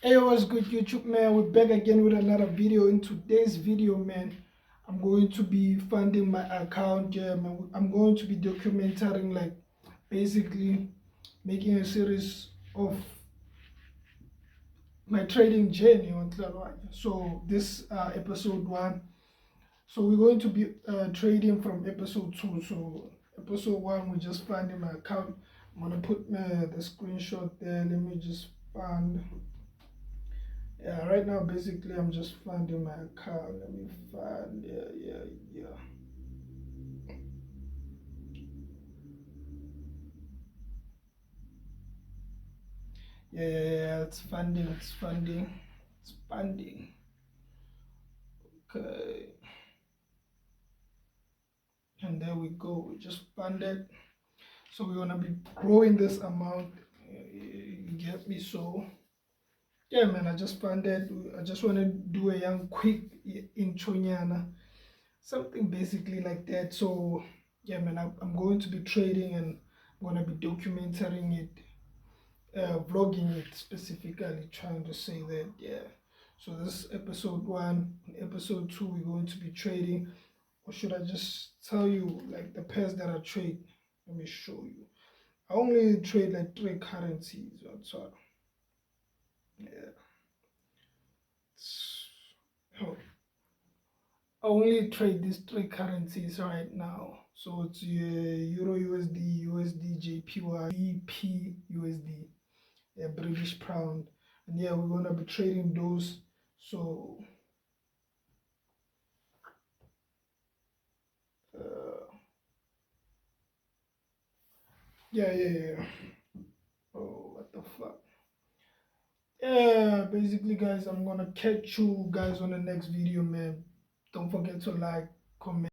Hey, what's good, YouTube, man? We're back again with another video. In today's video, man, I'm going to be funding my account. Yeah, man, I'm going to be documenting, like, basically making a series of my trading journey on Cloud. So this episode 1. So we're going to be trading from episode 2. So episode 1, we're just funding my account. I'm gonna put the screenshot there. Let me just find. Yeah, right now basically I'm just finding my account. Let me find. Yeah. It's funding. It's funding. Okay, and there we go. We just funded. So we're gonna be growing this amount. You get me? So yeah, man. I just funded. I just want to do a young quick intro, nyana, something basically like that. So yeah, man. I'm going to be trading and I'm gonna be documenting it, vlogging it specifically, trying to say that. Yeah, so this is episode 1. In episode 2 we're going to be trading, or should I just tell you like the pairs that I trade? Let me show you. I only trade like 3 currencies. So yeah, oh, I only trade these 3 currencies right now. So it's Euro USD, USD JPY, BP USD, British pound, and yeah, we're gonna be trading those. So uh, yeah. Oh, what the fuck? Yeah, basically, guys, I'm gonna catch you guys on the next video, man. Don't forget to like, comment.